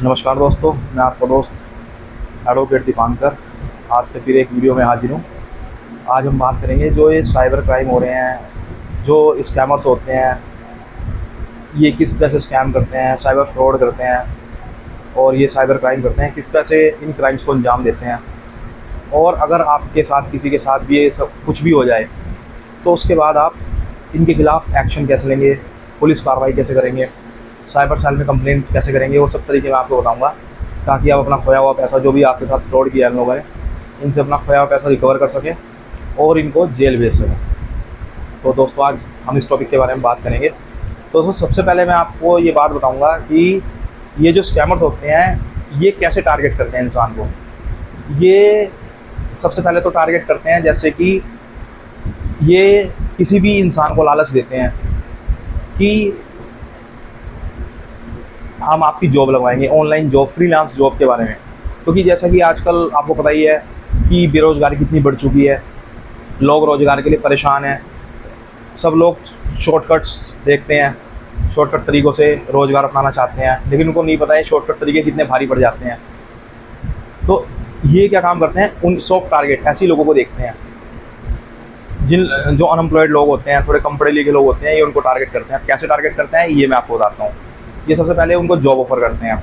नमस्कार दोस्तों, मैं आपका दोस्त एडवोकेट दीपांकर आज से फिर एक वीडियो में हाजिर हूँ। आज हम बात करेंगे जो ये साइबर क्राइम हो रहे हैं, जो स्कैमर्स होते हैं, ये किस तरह से स्कैम करते हैं, साइबर फ्रॉड करते हैं और ये साइबर क्राइम करते हैं, किस तरह से इन क्राइम्स को अंजाम देते हैं। और अगर आपके साथ किसी के साथ भी ये सब कुछ भी हो जाए तो उसके बाद आप इनके खिलाफ़ एक्शन कैसे लेंगे, पुलिस कार्रवाई कैसे करेंगे, साइबर सेल में कंप्लेंट कैसे करेंगे, वो सब तरीके मैं आपको बताऊंगा, ताकि आप अपना खोया हुआ पैसा, जो भी आपके साथ फ्रॉड किया है इन लोगों ने, इनसे अपना खोया हुआ पैसा रिकवर कर सकें और इनको जेल भेज सकें। तो दोस्तों, आज हम इस टॉपिक के बारे में बात करेंगे। तो दोस्तों, सबसे पहले मैं आपको ये बात बताऊंगा कि ये जो स्कैमर्स होते हैं ये कैसे टारगेट करते हैं इंसान को। ये सबसे पहले तो टारगेट करते हैं, जैसे कि ये किसी भी इंसान को लालच देते हैं कि हम आपकी जॉब लगवाएंगे, ऑनलाइन जॉब, फ्रीलांस जॉब के बारे में। क्योंकि जैसा कि आजकल आपको पता ही है कि बेरोज़गारी कितनी बढ़ चुकी है, लोग रोज़गार के लिए परेशान हैं, सब लोग शॉर्टकट्स देखते हैं, शॉर्टकट तरीक़ों से रोज़गार अपनाना चाहते हैं, लेकिन उनको नहीं पता है शॉर्टकट तरीके कितने भारी पड़ जाते हैं। तो ये क्या काम करते हैं, उन सॉफ्ट टारगेट ऐसे लोगों को देखते हैं जिन जो अनएम्प्लॉयड लोग होते हैं, थोड़े कम पढ़े लिखे लोग होते हैं, ये उनको टारगेट करते हैं। कैसे टारगेट करते हैं ये मैं आपको बताता हूँ। ये सबसे पहले उनको जॉब ऑफ़र करते हैं,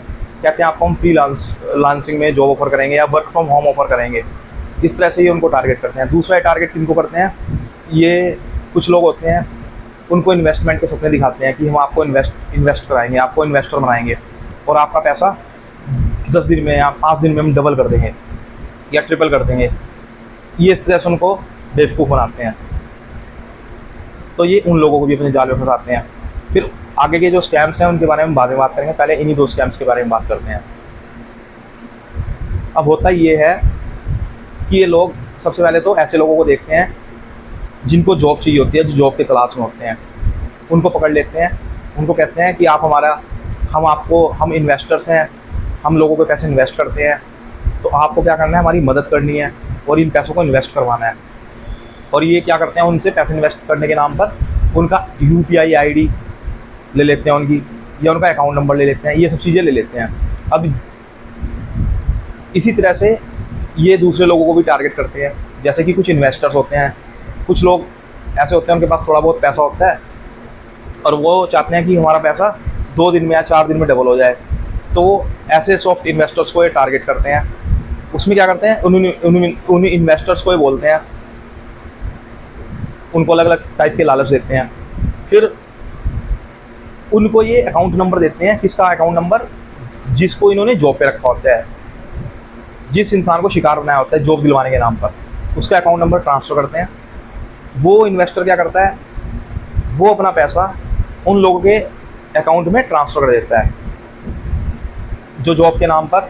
कहते हैं आपको हम फ्रीलांसिंग में जॉब ऑफ़र करेंगे या वर्क फ्रॉम होम ऑफ़र करेंगे। इस तरह से ये उनको टारगेट करते हैं। दूसरा टारगेट किनको करते हैं, ये कुछ लोग होते हैं, उनको इन्वेस्टमेंट के सपने दिखाते हैं कि हम आपको इन्वेस्ट कराएंगे, आपको इन्वेस्टर बनाएंगे और आपका पैसा 10 दिन में या 5 दिन में हम डबल कर देंगे या ट्रिपल कर देंगे। ये इस तरह से उनको बेवकूफ़ बनाते हैं। तो ये उन लोगों को भी अपने जाल में फंसाते हैं। फिर आगे के जो स्कैम्स हैं उनके बारे में बाद में बात करेंगे, पहले इन्हीं 2 स्कैम्स के बारे में बात करते हैं। अब होता ये है कि ये लोग सबसे पहले तो ऐसे लोगों को देखते हैं जिनको जॉब चाहिए होती है, जो जॉब की तलाश में होते हैं, उनको पकड़ लेते हैं। उनको कहते हैं कि हम इन्वेस्टर्स हैं, हम लोगों को पैसे इन्वेस्ट करते हैं, तो आपको क्या करना है, हमारी मदद करनी है और इन पैसों को इन्वेस्ट करवाना है। और ये क्या करते हैं, उनसे पैसे इन्वेस्ट करने के नाम पर उनका यूपीआई आईडी ले लेते हैं उनकी, या उनका अकाउंट नंबर ले लेते हैं, ये सब चीज़ें ले लेते हैं। अब इसी तरह से ये दूसरे लोगों को भी टारगेट करते हैं। जैसे कि कुछ इन्वेस्टर्स होते हैं, कुछ लोग ऐसे होते हैं उनके पास थोड़ा बहुत पैसा होता है और वो चाहते हैं कि हमारा पैसा 2 दिन में या 4 दिन में डबल हो जाए। तो ऐसे सॉफ्ट इन्वेस्टर्स को ये टारगेट करते हैं। उसमें क्या करते हैं, उन इन्वेस्टर्स को ये बोलते हैं, उनको अलग अलग टाइप के लालच देते हैं। फिर उनको ये अकाउंट नंबर देते हैं। किसका अकाउंट नंबर, जिसको इन्होंने जॉब पे रखा होता है, जिस इंसान को शिकार बनाया होता है जॉब दिलवाने के नाम पर, उसका अकाउंट नंबर ट्रांसफ़र करते हैं। वो इन्वेस्टर क्या करता है, वो अपना पैसा उन लोगों के अकाउंट में ट्रांसफ़र कर देता है, जो जॉब के नाम पर,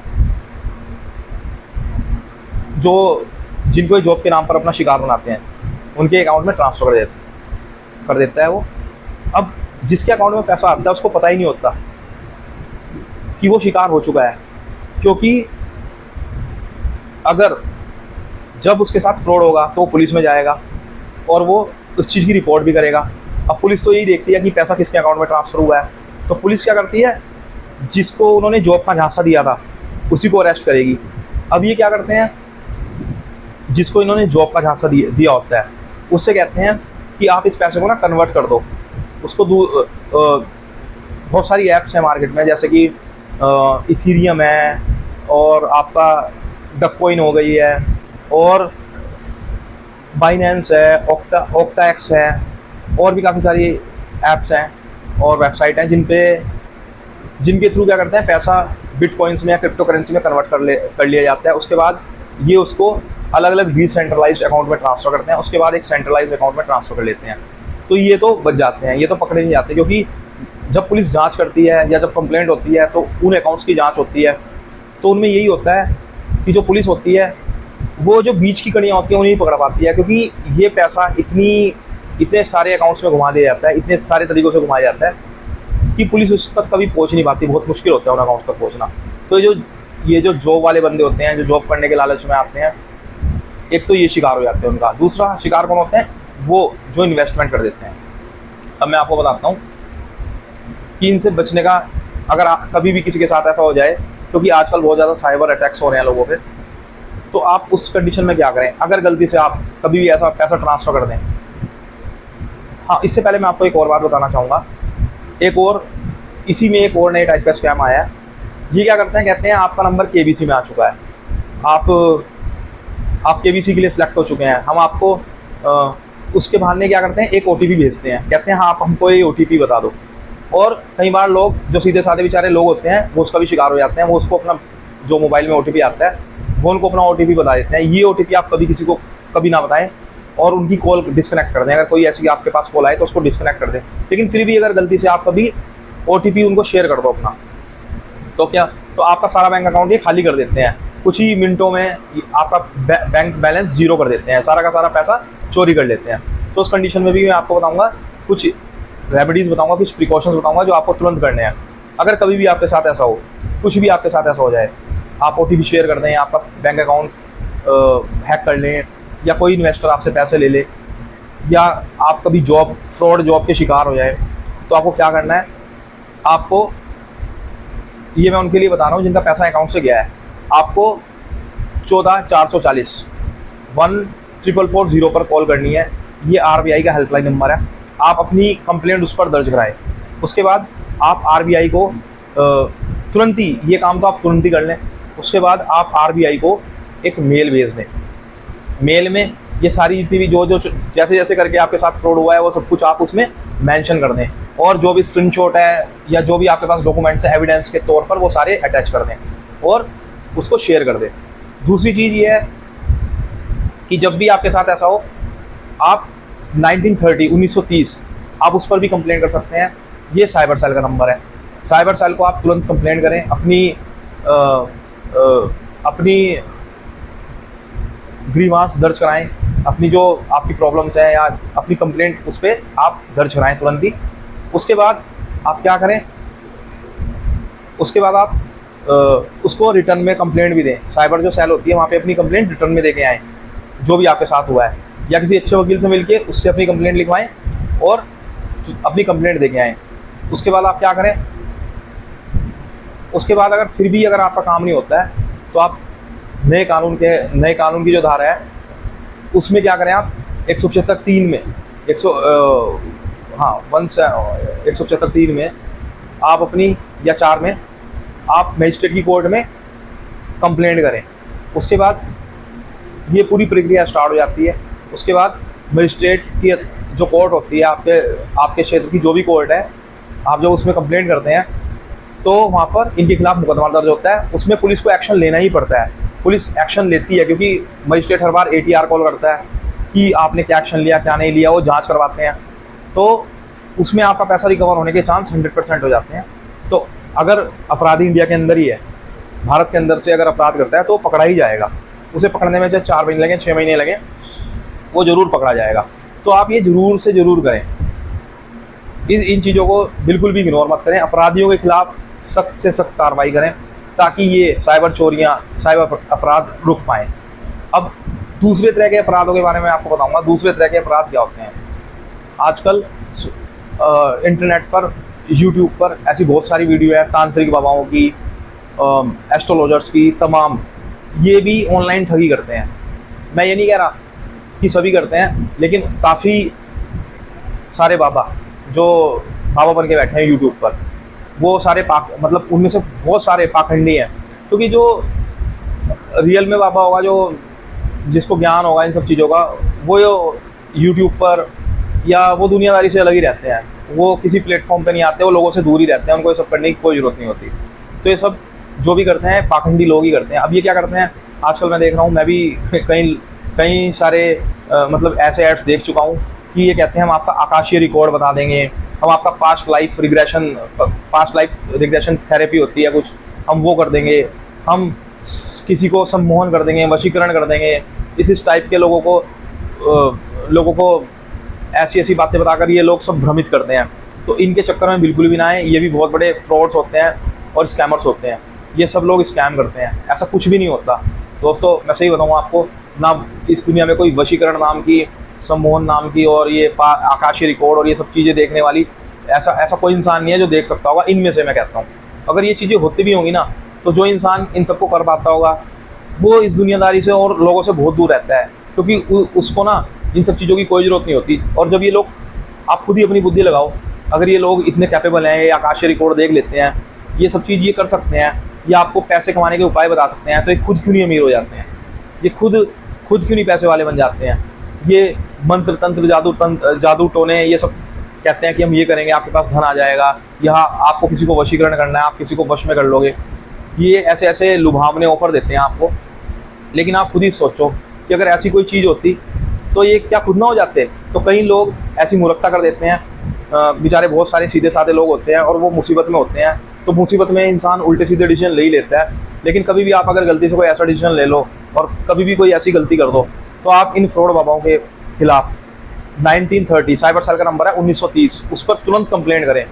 जो जिनको जॉब के नाम पर अपना शिकार बनाते हैं, उनके अकाउंट में ट्रांसफ़र कर देता है वो। अब जिसके अकाउंट में पैसा आता है उसको पता ही नहीं होता कि वो शिकार हो चुका है, क्योंकि अगर जब उसके साथ फ्रॉड होगा तो पुलिस में जाएगा और वो उस चीज़ की रिपोर्ट भी करेगा। अब पुलिस तो यही देखती है कि पैसा किसके अकाउंट में ट्रांसफ़र हुआ है, तो पुलिस क्या करती है, जिसको उन्होंने जॉब का झांसा दिया था उसी को अरेस्ट करेगी। अब ये क्या करते हैं, जिसको इन्होंने जॉब का झांसा दिया होता है उससे कहते हैं कि आप इस पैसे को ना कन्वर्ट कर दो। उसको बहुत सारी ऐप्स हैं मार्केट में, जैसे कि इथीरियम है और आपका डककॉइन हो गई है और बाइनेंस है, ओक्टा एक्स है, और भी काफ़ी सारी ऐप्स हैं और वेबसाइट हैं जिनके थ्रू क्या करते हैं, पैसा बिटकॉइंस में या क्रिप्टो करेंसी में कन्वर्ट कर लिया जाता है। उसके बाद ये उसको अलग अलग डिसेंट्रलाइज्ड अकाउंट में ट्रांसफ़र करते हैं, उसके बाद एक सेंट्रलाइज्ड अकाउंट में ट्रांसफ़र कर लेते हैं। तो ये तो बच जाते हैं, ये तो पकड़े नहीं जाते, क्योंकि जब पुलिस जांच करती है या जब कंप्लेंट होती है तो उन अकाउंट्स की जांच होती है। तो उनमें यही होता है कि जो पुलिस होती है वो जो बीच की कड़ियाँ होती हैं उन्हें पकड़ पाती है, क्योंकि ये पैसा इतने सारे अकाउंट्स में घुमा दिया जाता है, इतने सारे तरीक़ों से घुमाया जाता है कि पुलिस उस तक कभी पहुँच नहीं पाती, बहुत मुश्किल होता है उन अकाउंट्स तक पहुँचना। तो ये जो जॉब वाले बंदे होते हैं, जो जॉब करने के लालच में आते हैं, एक तो ये शिकार हो जाते हैं उनका। दूसरा शिकार कौन होते हैं, वो जो इन्वेस्टमेंट कर देते हैं। अब मैं आपको बताता हूँ कि इनसे बचने का, अगर कभी भी किसी के साथ ऐसा हो जाए क्योंकि आजकल बहुत ज़्यादा साइबर अटैक्स हो रहे हैं लोगों पे। तो आप उस कंडीशन में क्या करें, अगर गलती से आप कभी भी ऐसा पैसा ट्रांसफ़र कर दें। हाँ, इससे पहले मैं आपको एक और बात बताना चाहूँगा। एक और इसी में एक और नए टाइप का स्कैम आया है। ये क्या करते हैं, कहते हैं आपका नंबर केबीसी में आ चुका है, आप केबीसी के लिए सिलेक्ट हो चुके हैं, हम आपको उसके बहाने क्या करते हैं, एक ओटीपी भेजते हैं, कहते हैं हाँ आप हमको ये ओटीपी बता दो। और कई बार लोग जो सीधे साधे बेचारे लोग होते हैं वो उसका भी शिकार हो जाते हैं। वो उसको अपना जो मोबाइल में ओटीपी आता है वो उनको अपना ओटीपी बता देते हैं। ये ओटीपी आप कभी किसी को कभी ना बताएं और उनकी कॉल डिस्कनेक्ट कर दें। अगर कोई ऐसी आपके पास कॉल आए तो उसको डिस्कनेक्ट कर दें। लेकिन फिर भी अगर गलती से आप कभी ओटीपी उनको शेयर कर दो अपना, तो क्या, तो आपका सारा बैंक अकाउंट ये खाली कर देते हैं। कुछ ही मिनटों में आपका बैंक बैलेंस जीरो कर देते हैं, सारा का सारा पैसा चोरी कर लेते हैं। तो उस कंडीशन में भी मैं आपको बताऊंगा, कुछ रेमेडीज़ बताऊंगा, कुछ प्रिकॉशंस बताऊंगा जो आपको तुरंत करने हैं। अगर कभी भी आपके साथ ऐसा हो, कुछ भी आपके साथ ऐसा हो जाए, आप ओटीपी शेयर कर दें, आपका बैंक अकाउंट हैक कर लें, या कोई इन्वेस्टर आपसे पैसे ले ले, या आप कभी फ्रॉड जॉब के शिकार हो जाए, तो आपको क्या करना है, आपको ये मैं उनके लिए बता रहा हूँ जिनका पैसा अकाउंट से गया है। आपको 14 440 1440 पर कॉल करनी है। ये आरबीआई का हेल्पलाइन नंबर है। आप अपनी कंप्लेंट उस पर दर्ज कराएं। उसके बाद आप आरबीआई को तुरंत ही, ये काम तो आप तुरंत ही कर लें। उसके बाद आप आरबीआई को एक मेल भेज दें। मेल में ये सारी जितनी भी जो जैसे जैसे करके आपके साथ फ्रॉड हुआ है वो सब कुछ आप उसमें मेंशन कर दें, और जो भी स्क्रीनशॉट है या जो भी आपके पास डॉक्यूमेंट्स है एविडेंस के तौर पर वो सारे अटैच कर दें और उसको शेयर कर दें। दूसरी चीज़ ये है कि जब भी आपके साथ ऐसा हो, आप 1930 आप उस पर भी कंप्लेंट कर सकते हैं। ये साइबर सेल का नंबर है। साइबर सेल को आप तुरंत कंप्लेंट करें, अपनी ग्रीवांस दर्ज कराएं, अपनी जो आपकी प्रॉब्लम्स हैं या अपनी कंप्लेंट उस पर आप दर्ज कराएं तुरंत ही। उसके बाद आप क्या करें, उसके बाद आप उसको रिटर्न में कंप्लेंट भी दें। साइबर जो सेल होती है वहाँ पे अपनी कंप्लेंट रिटर्न में दे के आएँ जो भी आपके साथ हुआ है, या किसी अच्छे वकील से मिलके उससे अपनी कंप्लेंट लिखवाएं और अपनी कंप्लेंट दे के आएँ। उसके बाद आप क्या करें, उसके बाद अगर फिर भी अगर आपका काम नहीं होता है तो आप नए कानून की जो धारा है उसमें क्या करें, आप 175(3) में 175(3) में आप अपनी, या 4 में आप मजिस्ट्रेट की कोर्ट में कंप्लेंट करें। उसके बाद ये पूरी प्रक्रिया स्टार्ट हो जाती है। उसके बाद मजिस्ट्रेट की जो कोर्ट होती है, आपके क्षेत्र की जो भी कोर्ट है, आप जब उसमें कंप्लेंट करते हैं तो वहाँ पर इनके खिलाफ मुकदमा दर्ज होता है। उसमें पुलिस को एक्शन लेना ही पड़ता है। पुलिस एक्शन लेती है क्योंकि मजिस्ट्रेट हर बार एटीआर कॉल करता है कि आपने क्या एक्शन लिया क्या नहीं लिया, वो जांच करवाते हैं। तो उसमें आपका पैसा रिकवर होने के चांस 100% हो जाते हैं। तो अगर अपराधी इंडिया के अंदर ही है, भारत के अंदर से अगर अपराध करता है तो पकड़ा ही जाएगा। उसे पकड़ने में चाहे 4 महीने लगें 6 महीने लगें, वो ज़रूर पकड़ा जाएगा। तो आप ये ज़रूर से ज़रूर करें, इन चीज़ों को बिल्कुल भी इग्नोर मत करें। अपराधियों के खिलाफ सख्त से सख्त कार्रवाई करें ताकि ये साइबर चोरियाँ, साइबर अपराध रुक पाएँ। अब दूसरे तरह के अपराधों के बारे में आपको बताऊंगा। दूसरे तरह के अपराध क्या होते हैं। आजकल इंटरनेट पर, यूट्यूब पर ऐसी बहुत सारी वीडियो है तांत्रिक बाबाओं की, एस्ट्रोलॉजर्स की, तमाम ये भी ऑनलाइन ठगी करते हैं। मैं ये नहीं कह रहा कि सभी करते हैं, लेकिन काफ़ी सारे बाबा जो बाबा बन के बैठे हैं यूट्यूब पर, वो सारे मतलब उनमें से बहुत सारे पाखंडी हैं। क्योंकि जो रियल में बाबा होगा, जो जिसको ज्ञान होगा इन सब चीज़ों का, वो यूट्यूब पर या वो दुनियादारी से अलग ही रहते हैं। वो किसी प्लेटफॉर्म पे नहीं आते, वो लोगों से दूर ही रहते हैं, उनको ये सब करने की कोई ज़रूरत नहीं होती। तो ये सब जो भी करते हैं पाखंडी लोग ही करते हैं। अब ये क्या करते हैं, आजकल मैं देख रहा हूँ, मैं भी कई सारे मतलब ऐसे एड्स देख चुका हूँ कि ये कहते हैं हम आपका आकाशीय रिकॉर्ड बता देंगे, हम आपका पास्ट लाइफ रिग्रेशन थेरेपी होती है कुछ, हम वो कर देंगे, हम किसी को सम्मोहन कर देंगे, वशीकरण कर देंगे। इस टाइप के लोगों को ऐसी बातें बताकर ये लोग सब भ्रमित करते हैं। तो इनके चक्कर में बिल्कुल भी ना आए। ये भी बहुत बड़े फ्रॉड्स होते हैं और स्कैमर्स होते हैं। ये सब लोग स्कैम करते हैं, ऐसा कुछ भी नहीं होता दोस्तों। मैं सही बताऊँ आपको, ना इस दुनिया में कोई वशीकरण नाम की, सम्मोहन नाम की और ये आकाशीय रिकॉर्ड और ये सब चीज़ें देखने वाली ऐसा कोई इंसान नहीं है जो देख सकता होगा। इनमें से मैं कहता हूँ, अगर ये चीज़ें होती भी होंगी ना, तो जो इंसान इन सबको कर पाता होगा वो इस दुनियादारी से और लोगों से बहुत दूर रहता है, क्योंकि उसको ना इन सब चीज़ों की कोई ज़रूरत नहीं होती। और जब ये लोग, आप खुद ही अपनी बुद्धि लगाओ, अगर ये लोग इतने कैपेबल हैं, ये आकाशीय रिकॉर्ड देख लेते हैं, ये सब चीज़ ये कर सकते हैं, ये आपको पैसे कमाने के उपाय बता सकते हैं, तो ये खुद क्यों नहीं अमीर हो जाते हैं? ये खुद क्यों नहीं पैसे वाले बन जाते हैं? ये मंत्र तंत्र जादू टोने ये सब कहते हैं कि हम ये करेंगे आपके पास धन आ जाएगा, या आपको किसी को वशीकरण करना है, आप किसी को वश में कर लोगे, ये ऐसे ऐसे लुभावने ऑफर देते हैं आपको। लेकिन आप खुद ही सोचो कि अगर ऐसी कोई चीज़ होती तो ये क्या खुद ना हो जाते? तो कई लोग ऐसी मूर्खता कर देते हैं, बेचारे बहुत सारे सीधे साधे लोग होते हैं और वो मुसीबत में होते हैं, तो मुसीबत में इंसान उल्टे सीधे डिसीजन ले ही लेता है। लेकिन कभी भी आप अगर गलती से कोई ऐसा डिसीजन ले लो और कभी भी कोई ऐसी गलती कर दो, तो आप इन फ्रॉड बाबाओं के खिलाफ 1930 साइबर सेल का नंबर है 1930, उस पर तुरंत कंप्लेंट करें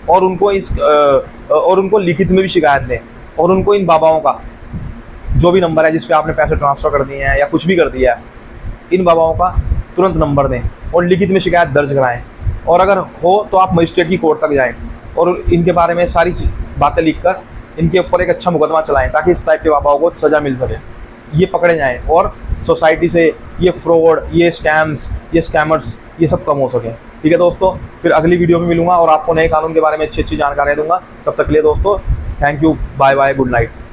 और उनको लिखित में भी शिकायत दें, और उनको इन बाबाओं का जो भी नंबर है जिस पे आपने पैसे ट्रांसफ़र कर दिए हैं या कुछ भी कर दिया है, इन बाबाओं का तुरंत नंबर दें और लिखित में शिकायत दर्ज कराएं। और अगर हो तो आप मजिस्ट्रेट की कोर्ट तक जाएं और इनके बारे में सारी बातें लिखकर इनके ऊपर एक अच्छा मुकदमा चलाएं, ताकि इस टाइप के बाबाओं को सज़ा मिल सके, ये पकड़े जाएं और सोसाइटी से ये फ्रॉड, ये स्कैम्स, ये स्कैमर्स, ये सब कम हो सके। ठीक है दोस्तों, फिर अगली वीडियो में मिलूंगा और आपको नए कानून के बारे में अच्छी अच्छी जानकारी दूंगा। तब तक के लिए दोस्तों, thank you, bye bye, good night.